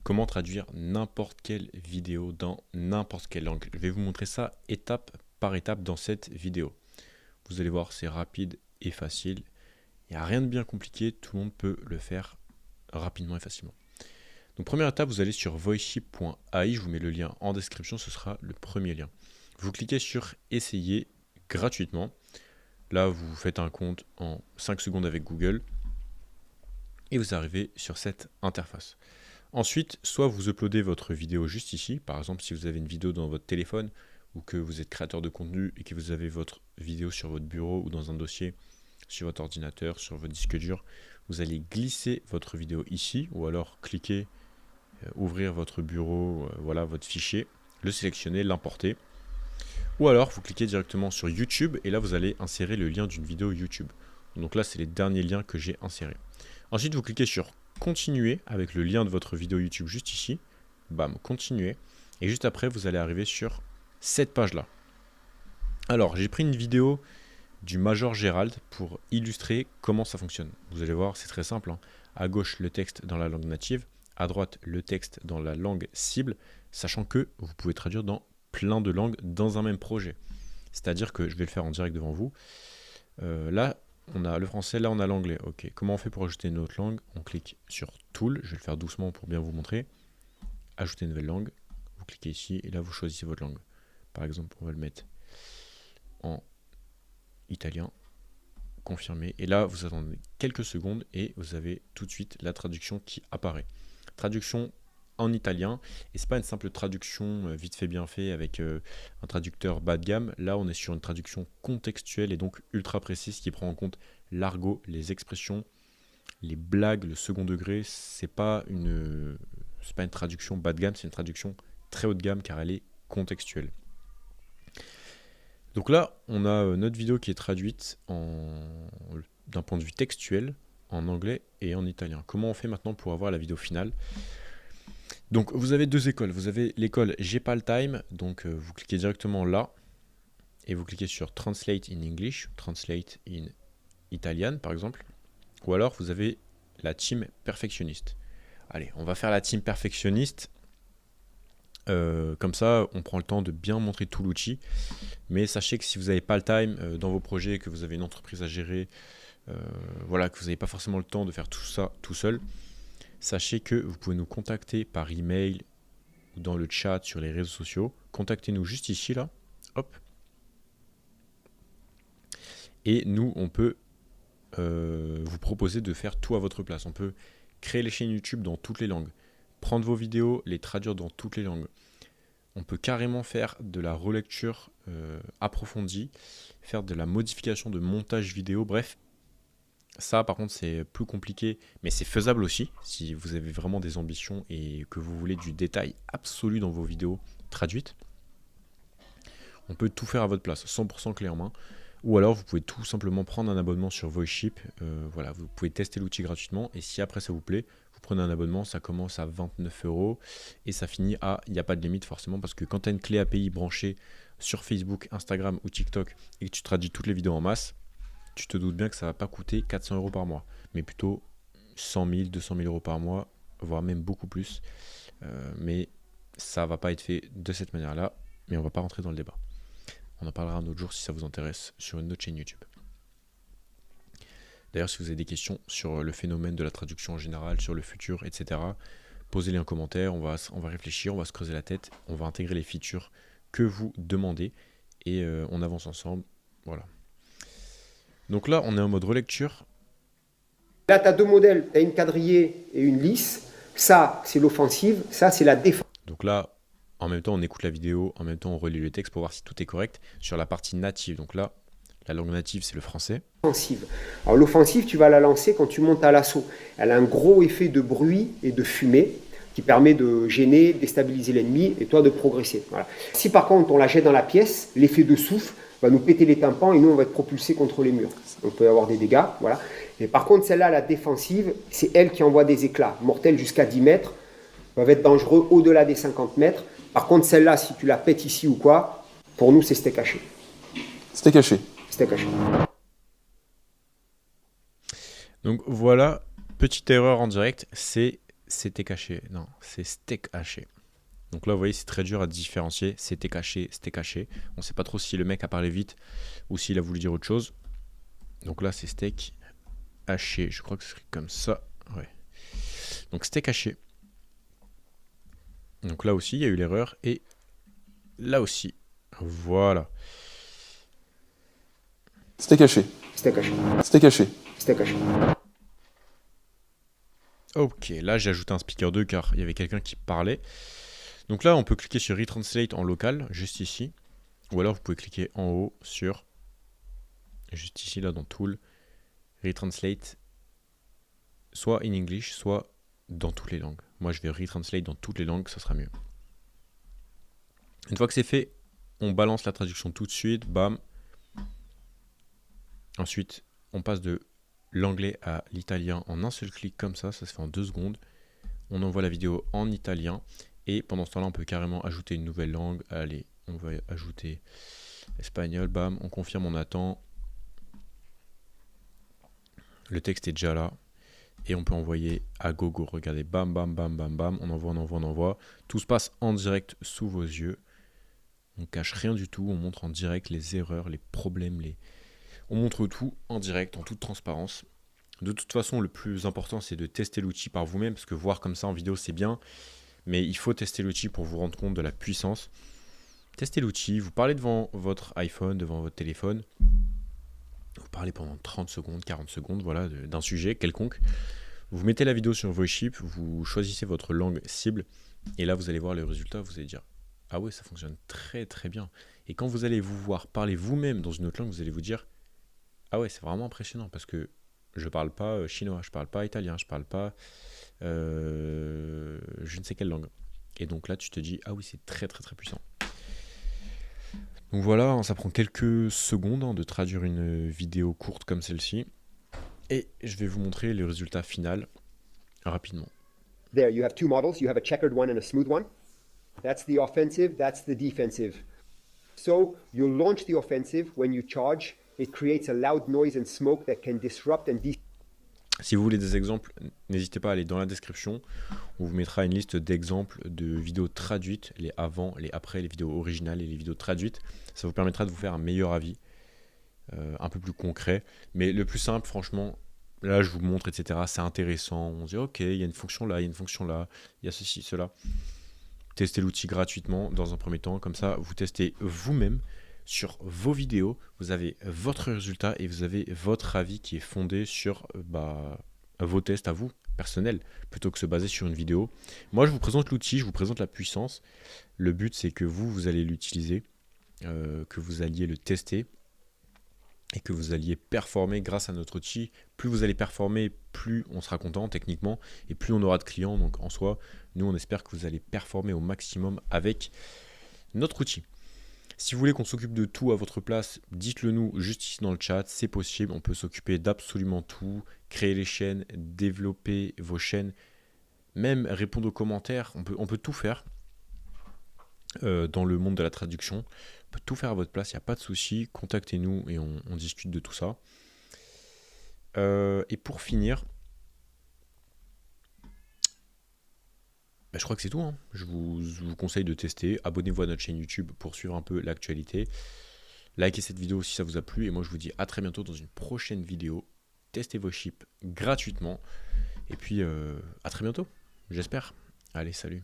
comment traduire n'importe quelle vidéo dans n'importe quelle langue. Je vais vous montrer ça étape par étape dans cette vidéo. Vous allez voir, c'est rapide et facile. Il n'y a rien de bien compliqué, tout le monde peut le faire rapidement et facilement. Donc première étape, vous allez sur voiceship.ai, je vous mets le lien en description, ce sera le premier lien. Vous cliquez sur essayer gratuitement. Là, vous faites un compte en 5 secondes avec Google et vous arrivez sur cette interface. Ensuite, soit vous uploadez votre vidéo juste ici, par exemple si vous avez une vidéo dans votre téléphone ou que vous êtes créateur de contenu et que vous avez votre vidéo sur votre bureau ou dans un dossier sur votre ordinateur, sur votre disque dur, vous allez glisser votre vidéo ici ou alors cliquer, ouvrir votre bureau, voilà votre fichier, le sélectionner, l'importer. Ou alors vous cliquez directement sur YouTube et là vous allez insérer le lien d'une vidéo YouTube. Donc là c'est les derniers liens que j'ai insérés. Ensuite vous cliquez sur continuer avec le lien de votre vidéo YouTube juste ici. Bam, continuer. Et juste après vous allez arriver sur cette page là. Alors j'ai pris une vidéo du Major Gérald pour illustrer comment ça fonctionne. Vous allez voir, c'est très simple, hein. À gauche le texte dans la langue native, à droite le texte dans la langue cible, sachant que vous pouvez traduire dans plein de langues dans un même projet. C'est-à-dire que je vais le faire en direct devant vous. Là, on a le français, là on a l'anglais. Ok, comment on fait pour ajouter une autre langue? On clique sur Tool, je vais le faire doucement pour bien vous montrer. Ajouter une nouvelle langue, vous cliquez ici et là vous choisissez votre langue. Par exemple, on va le mettre en italien, confirmer. Et là, vous attendez quelques secondes et vous avez tout de suite la traduction qui apparaît. Traduction en italien, et c'est pas une simple traduction vite fait bien fait avec un traducteur bas de gamme. Là on est sur une traduction contextuelle et donc ultra précise qui prend en compte l'argot, les expressions, les blagues, le second degré. C'est pas une traduction bas de gamme, c'est une traduction très haut de gamme car elle est contextuelle. Donc là on a notre vidéo qui est traduite d'un point de vue textuel en anglais et en italien. Comment on fait maintenant pour avoir la vidéo finale? Donc vous avez deux écoles, vous avez l'école J'ai pas le time, donc vous cliquez directement là et vous cliquez sur Translate in English, Translate in Italian par exemple, ou alors vous avez la team perfectionniste. Allez, on va faire la team perfectionniste, comme ça on prend le temps de bien montrer tout l'outil, mais sachez que si vous n'avez pas le time dans vos projets, que vous avez une entreprise à gérer, voilà, que vous n'avez pas forcément le temps de faire tout ça tout seul, sachez que vous pouvez nous contacter par email ou dans le chat sur les réseaux sociaux. Contactez-nous juste ici, là. Hop. Et nous, on peut vous proposer de faire tout à votre place. On peut créer les chaînes YouTube dans toutes les langues, prendre vos vidéos, les traduire dans toutes les langues. On peut carrément faire de la relecture approfondie, faire de la modification de montage vidéo, bref. Ça, par contre, c'est plus compliqué, mais c'est faisable aussi si vous avez vraiment des ambitions et que vous voulez du détail absolu dans vos vidéos traduites. On peut tout faire à votre place, 100% clé en main. Ou alors, vous pouvez tout simplement prendre un abonnement sur Voiceship. Voilà, vous pouvez tester l'outil gratuitement. Et si après ça vous plaît, vous prenez un abonnement. Ça commence à 29 € et ça finit à... Il n'y a pas de limite forcément parce que quand tu as une clé API branchée sur Facebook, Instagram ou TikTok et que tu traduis toutes les vidéos en masse, tu te doutes bien que ça ne va pas coûter 400 € par mois, mais plutôt 100 000, 200 000 € par mois, voire même beaucoup plus. Mais ça ne va pas être fait de cette manière-là, mais on ne va pas rentrer dans le débat. On en parlera un autre jour si ça vous intéresse sur une autre chaîne YouTube. D'ailleurs, si vous avez des questions sur le phénomène de la traduction en général, sur le futur, etc., posez-les en commentaire, on va réfléchir, on va se creuser la tête, on va intégrer les features que vous demandez et on avance ensemble. Voilà. Donc là, on est en mode relecture. Là, tu as deux modèles, tu as une quadrillée et une lisse. Ça, c'est l'offensive, ça, c'est la défense. Donc là, en même temps, on écoute la vidéo, en même temps, on relit le texte pour voir si tout est correct. Sur la partie native, donc là, la langue native, c'est le français. Alors l'offensive, tu vas la lancer quand tu montes à l'assaut. Elle a un gros effet de bruit et de fumée qui permet de gêner, déstabiliser l'ennemi et toi de progresser. Voilà. Si par contre on la jette dans la pièce, l'effet de souffle va nous péter les tympans et nous on va être propulsé contre les murs. On peut avoir des dégâts, voilà. Et par contre celle-là, la défensive, c'est elle qui envoie des éclats mortels jusqu'à 10 mètres, peuvent être dangereux au-delà des 50 mètres. Par contre celle-là, si tu la pètes ici ou quoi, pour nous c'est steak haché. Steak haché. Steak haché. Donc voilà, petite erreur en direct, c'est c'était caché. Non, c'est steak haché. Donc là, vous voyez, c'est très dur à différencier. C'était caché, steak haché. On ne sait pas trop si le mec a parlé vite ou s'il a voulu dire autre chose. Donc là, c'est steak haché. Je crois que c'est comme ça. Ouais. Donc steak haché. Donc là aussi, il y a eu l'erreur. Et là aussi. Voilà. Steak haché. Steak haché. Steak haché. Steak haché. Ok, là j'ai ajouté un speaker 2 car il y avait quelqu'un qui parlait. Donc là, on peut cliquer sur Retranslate en local, juste ici. Ou alors vous pouvez cliquer en haut sur, juste ici là dans Tool, Retranslate, soit in English, soit dans toutes les langues. Moi je vais Retranslate dans toutes les langues, ça sera mieux. Une fois que c'est fait, on balance la traduction tout de suite, bam. Ensuite, on passe de l'anglais à l'italien en un seul clic comme ça se fait en 2 secondes. On envoie la vidéo en italien et pendant ce temps-là, on peut carrément ajouter une nouvelle langue. Allez, on va ajouter espagnol, bam, on confirme, on attend. Le texte est déjà là et on peut envoyer à gogo. Regardez, bam, bam, bam, bam, bam, on envoie, on envoie, on envoie. Tout se passe en direct sous vos yeux. On cache rien du tout, on montre en direct les erreurs, les problèmes, on montre tout en direct, en toute transparence. De toute façon, le plus important, c'est de tester l'outil par vous-même, parce que voir comme ça en vidéo, c'est bien, mais il faut tester l'outil pour vous rendre compte de la puissance. Testez l'outil, vous parlez devant votre iPhone, devant votre téléphone, vous parlez pendant 30 secondes, 40 secondes, voilà, d'un sujet quelconque. Vous mettez la vidéo sur VoiceShip, vous choisissez votre langue cible, et là, vous allez voir le résultat, vous allez dire « Ah ouais, ça fonctionne très très bien ». Et quand vous allez vous voir parler vous-même dans une autre langue, vous allez vous dire « Ah ouais, c'est vraiment impressionnant, parce que je parle pas chinois, je parle pas italien, je parle pas je ne sais quelle langue. » Et donc là, tu te dis « Ah oui, c'est très très très puissant ». Donc voilà, ça prend quelques secondes de traduire une vidéo courte comme celle-ci. Et je vais vous montrer le résultat final rapidement. There, you have two models. You have a checkered one and a smooth one. That's the offensive, that's the defensive. So you launch the offensive. When you charge, it creates a loud noise and smoke that can disrupt and Si vous voulez des exemples, n'hésitez pas à aller dans la description. On vous mettra une liste d'exemples de vidéos traduites, les avant, les après, les vidéos originales et les vidéos traduites. Ça vous permettra de vous faire un meilleur avis, un peu plus concret. Mais le plus simple, franchement, là je vous montre, etc. C'est intéressant. On se dit, ok, il y a une fonction là, il y a une fonction là, il y a ceci, cela. Testez l'outil gratuitement dans un premier temps. Comme ça, vous testez vous-même sur vos vidéos, vous avez votre résultat et vous avez votre avis qui est fondé sur vos tests à vous, personnels, plutôt que se baser sur une vidéo. Moi, je vous présente l'outil, je vous présente la puissance. Le but, c'est que vous allez l'utiliser, que vous alliez le tester et que vous alliez performer grâce à notre outil. Plus vous allez performer, plus on sera content techniquement et plus on aura de clients. Donc en soi, nous, on espère que vous allez performer au maximum avec notre outil. Si vous voulez qu'on s'occupe de tout à votre place, dites-le nous juste ici dans le chat, c'est possible, on peut s'occuper d'absolument tout, créer les chaînes, développer vos chaînes, même répondre aux commentaires, on peut tout faire dans le monde de la traduction, on peut tout faire à votre place, il n'y a pas de souci, contactez-nous et on discute de tout ça. Et pour finir, je crois que c'est tout, hein. Je vous conseille de tester. Abonnez-vous à notre chaîne YouTube pour suivre un peu l'actualité. Likez cette vidéo si ça vous a plu. Et moi, je vous dis à très bientôt dans une prochaine vidéo. Testez VoiceShip gratuitement. Et puis, à très bientôt, j'espère. Allez, salut.